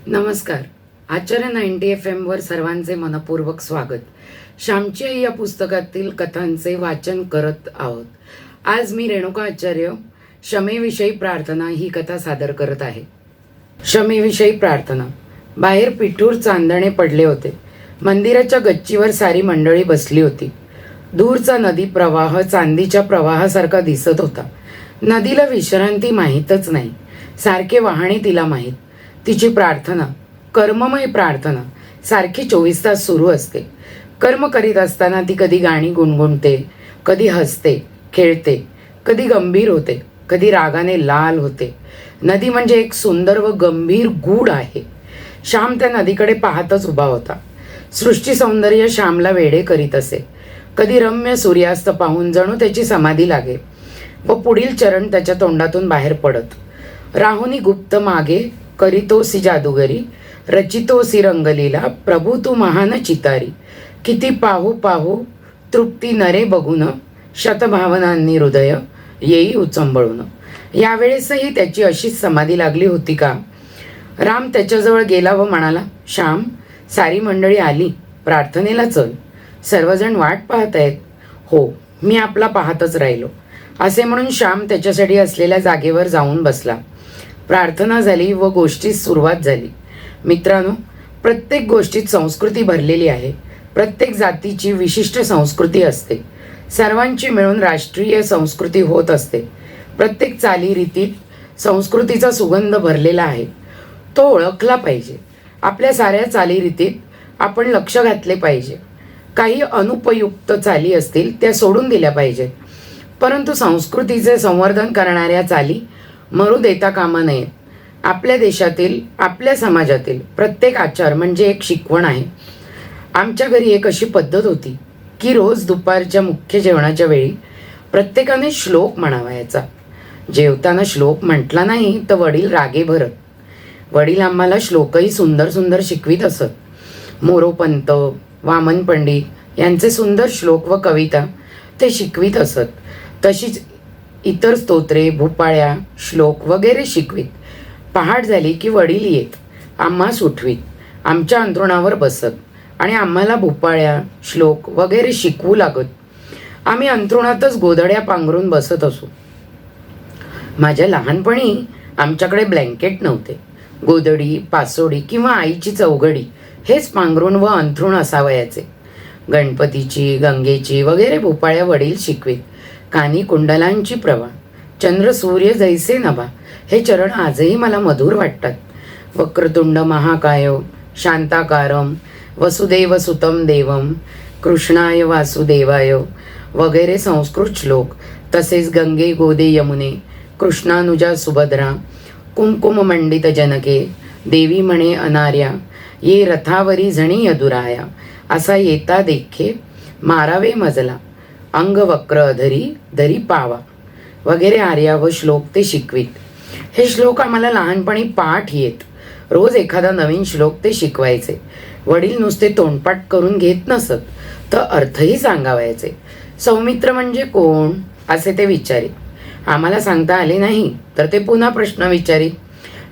नमस्कार. आचार्य 90 FM वर सर्वांचे मनपूर्वक स्वागत. श्यामची आई या पुस्तकातील कथांचे वाचन करत आहोत. आज मी रेणुका आचार्य क्षमेविषयी प्रार्थना ही कथा सादर करत आहे. क्षमेविषयी प्रार्थना. बाहेर पिठूर चांदणे पडले होते. मंदिराच्या गच्चीवर सारी मंडळी बसली होती. दूरचा नदी प्रवाह चांदीच्या प्रवाहासारखा दिसत होता. नदीला विश्रांती माहीतच नाही. सारखे वाहणे तिला माहीत. तिची प्रार्थना, कर्ममय प्रार्थना, सारखी 24 तास सुरू असते. कर्म करीत असताना ती कधी गाणी गुणगुणते, कधी हसते, खेळते, कधी गंभीर होते, कधी रागाने लाल होते. नदी म्हणजे एक सुंदर व गंभीर गूढ आहे. श्याम त्या नदीकडे पाहतच उभा होता. सृष्टी सौंदर्य श्यामला वेडे करीत असे. कधी रम्य सूर्यास्त पाहून जणू त्याची समाधी लागे व पुढील चरण त्याच्या तोंडातून बाहेर पडत. राहुनी गुप्त मागे करीतोसी जादूगरी, रचितोसी रंगलीला, प्रभू तू महान चितारी. किती पाहू पाहू तृप्ती नरे बघून, शतभावनांनी हृदय येई उचंबळून. यावेळेसही त्याची अशीच समाधी लागली होती का? राम त्याच्याजवळ गेला व म्हणाला, श्याम, सारी मंडळी आली, प्रार्थनेला चल. सर्वजण वाट पाहत आहेत. हो, मी आपला पाहतच राहिलो, असे म्हणून श्याम त्याच्यासाठी असलेल्या जागेवर जाऊन बसला. प्रार्थना झाली व गोष्टीस सुरुवात झाली. मित्रांनो, प्रत्येक गोष्टीत संस्कृती भरलेली आहे. प्रत्येक जातीची विशिष्ट संस्कृती असते. सर्वांची मिळून राष्ट्रीय संस्कृती होत असते. प्रत्येक चालीरीतीत संस्कृतीचा सुगंध भरलेला आहे. तो ओळखला पाहिजे. आपल्या साऱ्या चालीरीतीत आपण लक्ष घातले पाहिजे. काही अनुपयुक्त चाली असतील त्या सोडून दिल्या पाहिजेत. परंतु संस्कृतीचे संवर्धन करणाऱ्या चाली मरू देता कामा नये. आपल्या देशातील, आपल्या समाजातील प्रत्येक आचार म्हणजे एक शिकवण आहे. आमच्या घरी एक अशी पद्धत होती की रोज दुपारच्या मुख्य जेवणाच्या वेळी प्रत्येकाने श्लोक म्हणावायचा. जेवताना श्लोक म्हटला नाही तर वडील रागे भरत. वडील आम्हाला श्लोकही सुंदर सुंदर शिकवीत असत. मोरोपंत, वामन पंडित यांचे सुंदर श्लोक व कविता ते शिकवीत असत. तशीच इतर स्तोत्रे, भूपाळ्या, श्लोक वगैरे शिकवीत. पहाट झाली की वडील येत, आम्हास उठवीत, आमच्या अंथरुणावर बसत आणि आम्हाला भूपाळ्या, श्लोक वगैरे शिकवू लागत. आम्ही अंथरुणातच गोधड्या पांघरून बसत असू. माझ्या लहानपणी आमच्याकडे ब्लँकेट नव्हते. गोधडी, पासोडी किंवा आईची चौघडी हेच पांघरून व अंथरुण असावयाचे. गणपतीची, गंगेची वगैरे भूपाळ्या वडील शिकवीत. कानी कुंडलांची प्रभा, चंद्र सूर्य जैसे नभा हे चरण आजही मला मधुर वाटतात. वक्रतुंड महाकाय, शांताकारम, वसुदेव सुतम देवम, कृष्णाय वासुदेवाय वगैरे संस्कृत श्लोक, तसेच गंगे गोदे यमुने, कृष्णानुजा सुभद्रा, कुंकुम मंडित जनके, देवी म्हणे अनार्या, ये रथावरी झणी यदुराया, असा येता देखे मारावे मजला, अंग वक्र अधरी धरी पावा वगैरे आर्या व श्लोक ते शिकवीत. हे श्लोक आम्हाला लहानपणी पाठ येत. रोज एखादा नवीन श्लोक ते शिकवायचे. वडील नुसते तोंडपाठ करून घेत नसत, तर अर्थही सांगावायचे. सौमित्र म्हणजे कोण असे ते विचारीत. आम्हाला सांगता आले नाही तर ते पुन्हा प्रश्न विचारीत.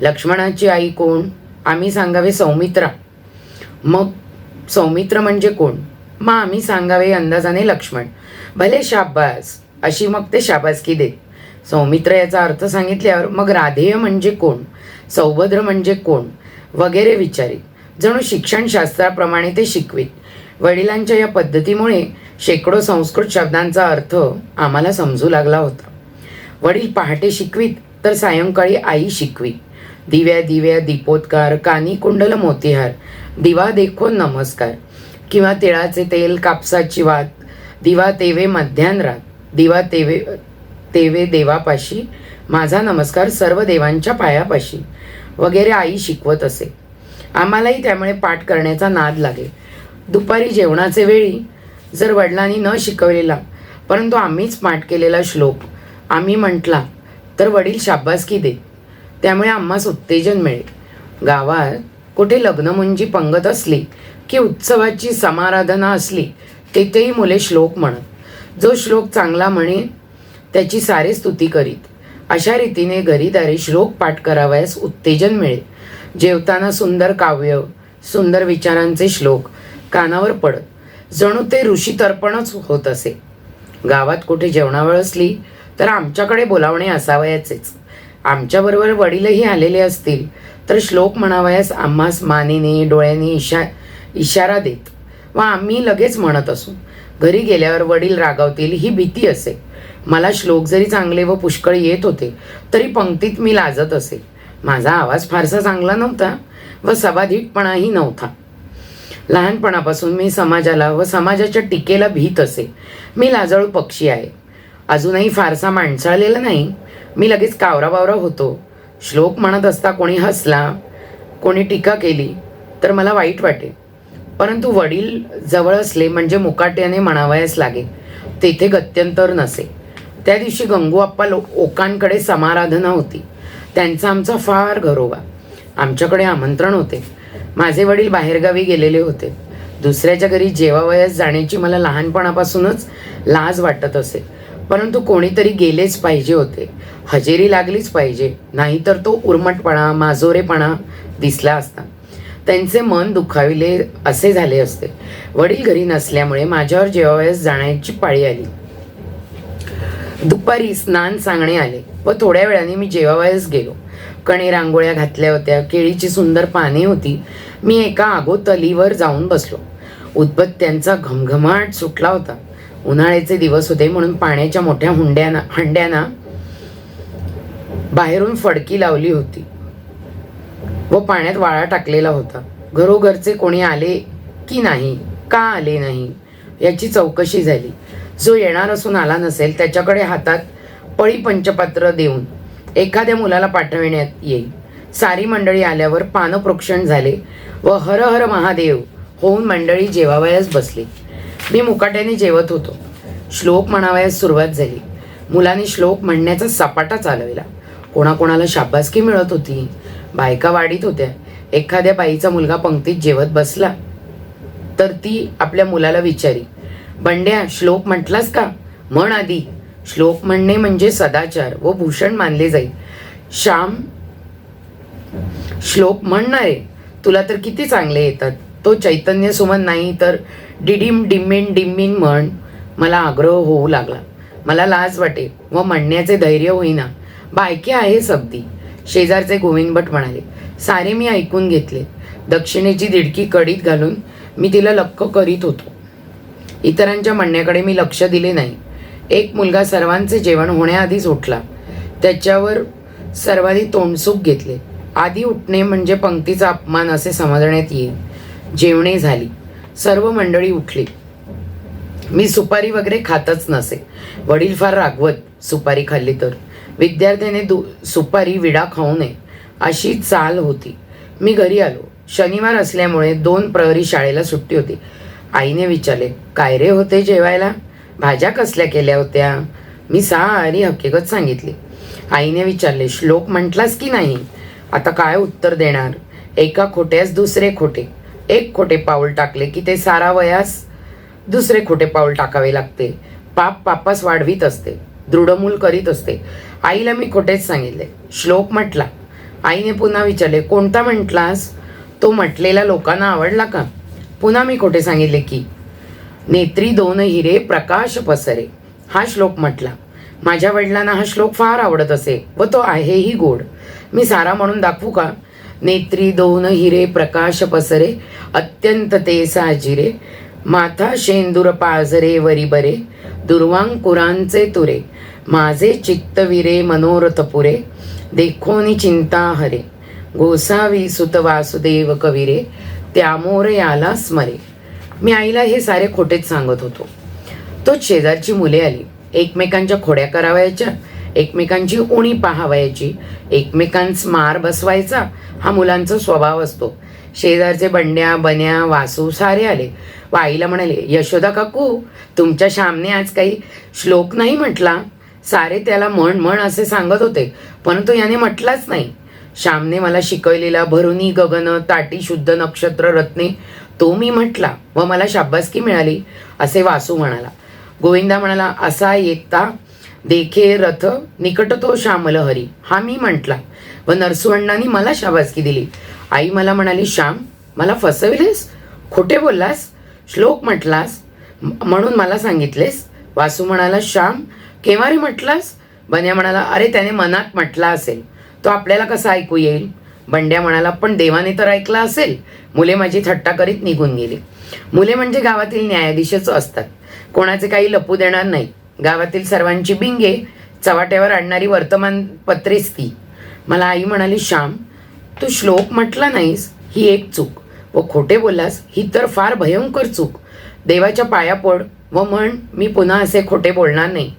लक्ष्मणाची आई कोण? आम्ही सांगावे सौमित्रा. मग सौमित्र म्हणजे कोण? मग आम्ही सांगावे अंदाजाने लक्ष्मण. भले शाबास, अशी मग ते शाबासकी देत. सौमित्र याचा अर्थ सांगितल्यावर मग राधेय म्हणजे कोण, सौभद्र म्हणजे कोण वगैरे विचारित. जणू शिक्षणशास्त्राप्रमाणे ते शिकवीत. वडिलांच्या या पद्धतीमुळे शेकडो संस्कृत शब्दांचा अर्थ आम्हाला समजू लागला होता. वडील पहाटे शिकवीत तर सायंकाळी आई शिकवीत. दिव्या दिव्या दीपोत्कार, कानी कुंडल मोतीहार, दिवा देखो नमस्कार, किंवा तिळाचे तेल, कापसाची वात, दिवा तेवे मध्यान्हरात, दिवा तेवे तेवे देवापाशी, माझा नमस्कार सर्व देवांच्या पायापाशी वगैरे आई शिकवत असे. आम्हालाही त्यामुळे पाठ करण्याचा नाद लागे. दुपारी जेवणाचे वेळी जर वडिलांनी न शिकवलेला परंतु आम्हीच पाठ केलेला श्लोक आम्ही म्हटला तर वडील शाबासकी देत. त्यामुळे आम्हास उत्तेजन मिळे. गावात कुठे लग्नमुंजी पंगत असली की उत्सवाची समाराधना असली तेथेही मुले श्लोक म्हणत. जो श्लोक चांगला म्हणे त्याची सारे स्तुती करीत. अशा रीतीने घरीदारी श्लोक पाठ करावयास उत्तेजन मिळे. जेवताना सुंदर काव्य, सुंदर विचारांचे श्लोक कानावर पडत जणू ते ऋषी तर्पणच होत असे. गावात कुठे जेवणावेळ असली तर आमच्याकडे बोलावणे असावयाचेच. आमच्याबरोबर वडीलही आलेले असतील तर श्लोक म्हणावयास आम्हास मानेने डोळ्यांनी इशारा देत व आम्ही लगेच म्हणत असू. घरी गेल्यावर वडील रागावतील ही भीती असे. मला श्लोक जरी चांगले व पुष्कळ येत होते तरी पंक्तीत मी लाजत असे. माझा आवाज फारसा चांगला नव्हता व सभाधीटपणाही नव्हता. लहानपणापासून मी समाजाला व समाजाच्या टीकेला भीत असे. मी लाजाळू पक्षी आहे. अजूनही फारसा माणसाळलेला नाही. मी लगेच कावराबावरा होतो. श्लोक म्हणत असता कोणी हसला, कोणी टीका केली तर मला वाईट वाटे. परंतु वडील जवळ असले म्हणजे मुकाट्याने म्हणावयास लागे. तेथे गत्यंतर नसे. त्या दिवशी गंगू आप्पा ओकांकडे समाराधना होती. त्यांचा आमचा फार घरोबा. आमच्याकडे आमंत्रण होते. माझे वडील बाहेरगावी गेलेले होते. दुसऱ्याच्या घरी जेवावयास जाण्याची मला लहानपणापासूनच लाज वाटत असे. परंतु कोणीतरी गेलेच पाहिजे होते. हजेरी लागलीच पाहिजे, नाहीतर तो उर्मटपणा माजोरेपणा दिसला असता. त्यांचे मन दुखाविले असे झाले असते. वडील घरी नसल्यामुळे माझ्यावर जेवावयास जाण्याची पाळी आली. दुपारी स्नान सांगणे आले व थोड्या वेळाने मी जेवावयास गेलो. कणे रांगोळ्या घातल्या होत्या. केळीची सुंदर पाने होती. मी एका आगोतलीवर जाऊन बसलो. उदबत्त्यांचा घमघमाट सुटला होता. उन्हाळ्याचे दिवस होते म्हणून पाण्याच्या मोठ्या हंड्यांना बाहेरून फडकी लावली होती व पाण्यात वाळा टाकलेला होता. घरोघरचे कोणी आले की नाही, का आले नाही याची चौकशी झाली. जो येणार असून आला नसेल त्याच्याकडे हातात पळी पंचपात्र देऊन एखाद्या मुलाला पाठविण्यात येईल. सारी मंडळी आल्यावर पानप्रोक्षण झाले व हर हर महादेव होऊन मंडळी जेवावयास बसली. मी मुकाट्याने जेवत होतो. श्लोक म्हणावयास सुरुवात झाली. मुलांनी श्लोक म्हणण्याचा सपाटा चालविला. कोणाकोणाला शाबासकी मिळत होती. बायका वाढीत होत्या. एखाद्या बाईचा मुलगा पंक्तीत जेवत बसला तर ती आपल्या मुलाला विचारी, बंड्या श्लोक म्हटलास का? म्हण आधी. श्लोक म्हणणे म्हणजे सदाचार व भूषण मानले जाईल. श्याम, श्लोक म्हणणारे तुला तर किती चांगले येतात. तो चैतन्य सुमन नाही तर डिडिम डिम्मिन डिम्मिन म्हण. मला आग्रह होऊ लागला. मला लाज वाटे व म्हणण्याचे धैर्य होईना. बायके आहे सबदी. शेजारचे गोविंद भट म्हणाले. सारे मी ऐकून घेतले. दक्षिणेची दिडकी कडीत घालून मी तिला लक्क करीत होतो. इतरांच्या म्हणण्याकडे मी लक्ष दिले नाही. एक मुलगा सर्वांचे जेवण होण्याआधीच उठला. त्याच्यावर सर्वांनी तोंडसूक घेतले. आधी उठणे म्हणजे पंक्तीचा अपमान असे समजण्यात येईल. जेवणे झाली. सर्व मंडळी उठली. मी सुपारी वगैरे खातच नसे. वडील फार रागवत सुपारी खाल्ली तर. विद्यार्थ्याने सुपारी विडा खाऊ नये अशी चाल होती. मी घरी आलो. शनिवार असल्यामुळे 2 प्रहरी शाळेला सुट्टी होती. आईने विचारले, काय रे होते जेवायला? भाज्या कसल्या केल्या होत्या? मी सारी हकीकत सांगितली. आईने विचारले, श्लोक म्हटलास की नाही? आता काय उत्तर देणार? एका खोट्यास दुसरे खोटे. एक खोटे पाऊल टाकले की ते सारा वयास दुसरे खोटे पाऊल टाकावे लागते. पाप पापास वाढवीत असते, दृढमूल करीत असते. आईला मी खोटेच सांगितले. श्लोक म्हटला. आईने पुन्हा विचारले, कोणता म्हटलास? तो म्हटलेला लोकांना आवडला का? पुन्हा मी खोटे सांगितले की नेत्री 2 हिरे प्रकाश पसरे हा श्लोक म्हटला. माझ्या वडिलांना हा श्लोक फार आवडत असे व तो आहेही गोड. मी सारा म्हणून दाखवू का? नेत्री 2 हिरे प्रकाश पसरे अत्यंत ते साजिरे माथा शेंदूर पाजरे वरी बरे दुर्वांकुरांचे तुरे माझे चित्तविरे मनोरथ पुरे देखोनी चिंता हरे गोसावी सुत वासुदेव कविरे त्यामोर याला स्मरे. मी आईला हे सारे खोटेच सांगत होतो. तोच शेजारची मुले आली. एकमेकांच्या खोड्या करावयाच्या, एकमेकांची उणी पाहावयाची, एकमेकांस मार बसवायचा हा मुलांचा स्वभाव असतो. शेजारचे बंड्या बन्या वासू सारे आले व आईला म्हणाले, यशोदा काकू, तुमच्या श्यामने आज काही श्लोक नाही म्हटला. सारे त्याला म्हण म्हण असे सांगत होते परंतु याने म्हटलाच नाही. श्यामने मला शिकवलेला भरुनी गगन ताटी शुद्ध नक्षत्र रत्ने तो मी म्हटला व मला शाबासकी मिळाली असे वासू म्हणाला. गोविंदा म्हणाला, असा येता देखे रथ निकट तो श्यामल हरी हा मी म्हटला व नरसुअण्णांनी मला शाबासकी दिली. आई मला म्हणाली, श्याम मला फसविलेस, खोटे बोललास, श्लोक म्हटलास म्हणून मला सांगितलेस. वासू म्हणाला, श्याम केव्हा रे म्हटलास. बन्या म्हणाला, अरे त्याने मनात म्हटला असेल, तो आपल्याला कसा ऐकू येईल. बंड्या म्हणाला, पण देवाने तर ऐकला असेल. मुले माझी थट्टा करीत निघून गेली. मुले म्हणजे गावातील न्यायाधीशच असतात, कोणाचे काही लपू देणार नाही. गावातील सर्वांची बिंगे चव्हाट्यावर आणणारी वर्तमानपत्रेच ती. मला आई म्हणाली, श्याम तू श्लोक म्हटला नाहीस ही एक चूक, व खोटे बोललास ही तर फार भयंकर चूक. देवाच्या पाया पड व म्हण, मी पुन्हा असे खोटे बोलणार नाही.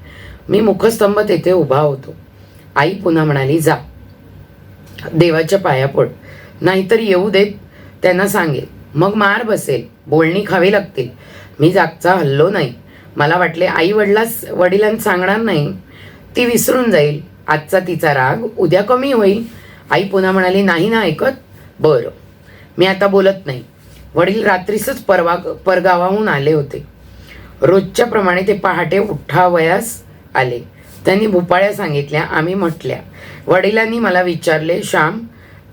मी मुखस्तंभ तेथे उभा होतो. आई पुन्हा म्हणाली, जा देवाच्या पाया पड, नाहीतर येऊ देत त्यांना सांगेल, मग मार बसेल, बोलणी खावी लागतील. मी जागचा हल्लो नाही. मला वाटले आई वडिलांना सांगणार नाही, ती विसरून जाईल. आजचा तिचा राग उद्या कमी होईल. आई पुन्हा म्हणाली, नाही ना ऐकत. बरं मी आता बोलत नाही. वडील रात्रीसच परगावाहून आले होते. रोजच्या प्रमाणे ते पहाटे उठावयास आले. त्यांनी भुपाळ्या सांगितल्या, आम्ही म्हटल्या. वडिलांनी मला विचारले, श्याम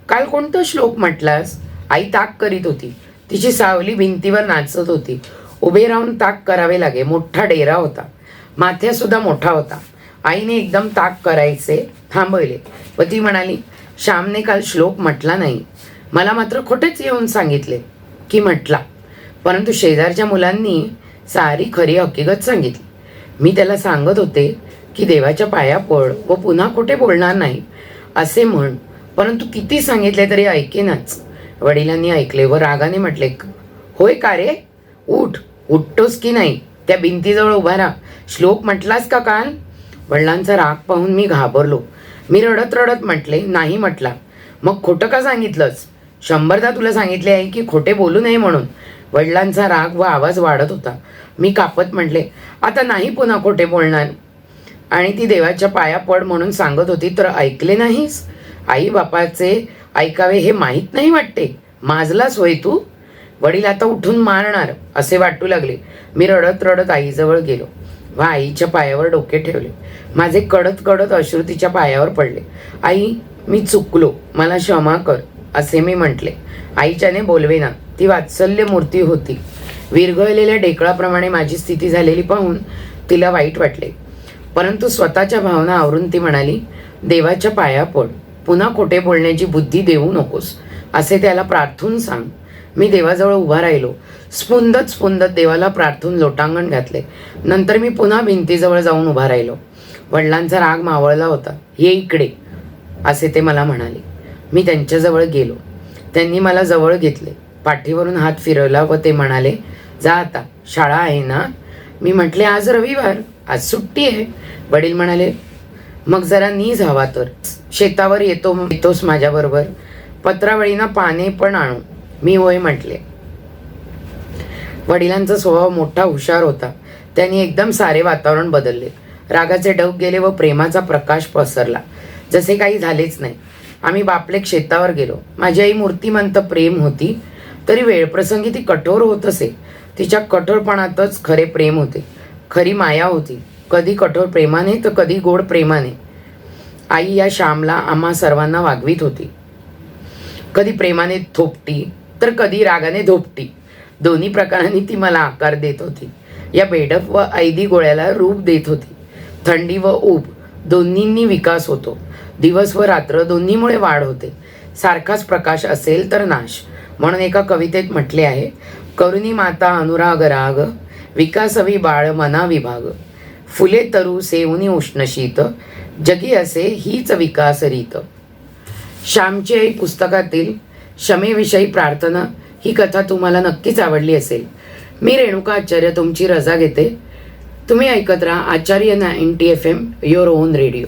काल कोणता श्लोक म्हटलास. आई ताक करीत होती. तिची सावली भिंतीवर नाचत होती. उभे राहून ताक करावे लागे. मोठा डेरा होता, माथ्यासुद्धा मोठा होता. आईने एकदम ताक करायचे थांबवले व ती म्हणाली, श्यामने काल श्लोक म्हटला नाही, मला मात्र खोटेच येऊन सांगितले की म्हटला. परंतु शेजारच्या मुलांनी सारी खरी हकीकत सांगितली. मी त्याला सांगत होते की देवाच्या पाया पड व पुन्हा खोटे बोलणार नाही असे म्हण, परंतु किती सांगितले तरी ऐकेनाच. वडिलांनी ऐकले व रागाने म्हटले, होय का रे, उठतोस की नाही. त्या भिंतीजवळ उभा राहा. श्लोक म्हटलास का काल. वडिलांचा राग पाहून मी घाबरलो. मी रडत रडत म्हटले, नाही म्हटला. मग खोटं का सांगितलंस. 100दा तुला सांगितले आहे की खोटे बोलू नये म्हणून. वडिलांचा राग व आवाज वाढत होता. मी कापत म्हटले, आता नाही पुन्हा खोटे बोलणार. आणि ती देवाच्या पाया पड म्हणून सांगत होती तर ऐकले नाहीस. आई बापाचे ऐकावे हे माहीत नाही वाटते. माजलास होय तू. वडील आता उठून मारणार असे वाटू लागले. मी रडत रडत आईजवळ गेलो व आईच्या पायावर डोके ठेवले. माझे कडत कडत अश्रू तिच्या पायावर पडले. आई मी चुकलो, मला क्षमा कर असे मी म्हटले. आईच्याने बोलवेना. ती वात्सल्य मूर्ती होती. विरघळलेल्या ढेकळाप्रमाणे माझी स्थिती झालेली पाहून तिला वाईट वाटले. परंतु स्वतःच्या भावना आवरून ती म्हणाली, देवाच्या पाया पड, पुन्हा खोटे बोलण्याची बुद्धी देऊ नकोस असे त्याला प्रार्थून सांग. मी देवाजवळ उभा राहिलो. स्पुंदत देवाला प्रार्थून लोटांगण घातले. नंतर मी पुन्हा भिंतीजवळ जाऊन उभा राहिलो. वडिलांचा राग मावळला होता. ये इकडे असे ते मला म्हणाले. मी त्यांच्याजवळ गेलो. त्यांनी मला जवळ घेतले. पाठीवरून हात फिरवला व ते म्हणाले, जा आता, शाळा आहे ना. मी म्हटले, आज रविवार, आज सुट्टी आहे. वडील म्हणाले, मग जरा नीज हवा तर शेतावर येतोस माझ्याबरोबर. पत्रावळीना पाने पण आणू. मी होय म्हटले. वडिलांचा स्वभाव मोठा हुशार होता. त्यांनी एकदम सारे वातावरण बदलले. रागाचे डग गेले व प्रेमाचा प्रकाश पसरला. जसे काही झालेच नाही. आम्ही बापलेक शेतावर गेलो. माझी आई मूर्तिमंत प्रेम होती, तरी वेळप्रसंगी ती कठोर होत असे. तिच्या कठोरपणातच खरे प्रेम होते, खरी माया होती. कधी कठोर प्रेमाने तर कधी गोड प्रेमाने. आई या श्यामला आम्हा सर्वांना वागवीत होती. कधी प्रेमाने थोपटी तर कधी रागाने धोपटी. दोन्ही प्रकारांनी ती मला आकार देत होती. या बेडप व ऐदी गोळ्याला रूप देत होती. थंडी व ऊब दोन्हींनी विकास होतो. दिवस व रात्र दोन्हीमुळे वाढ होते. सारखाच प्रकाश असेल तर नाश. म्हणून एका कवितेत म्हटले आहे, करुणी माता अनुराग राग, विकासवी बाळ मना विभाग. फुले तरु सेवनी उष्ण शीत, जगी असे हीच विकास रीत. श्यामची आई पुस्तकातील क्षमेविषयी प्रार्थना ही कथा तुम्हाला नक्कीच आवडली असेल. मी रेणुका आचार्य तुमची रजा घेते. तुम्ही ऐकत राहा आचार्य 90 FM, योर ओन रेडिओ.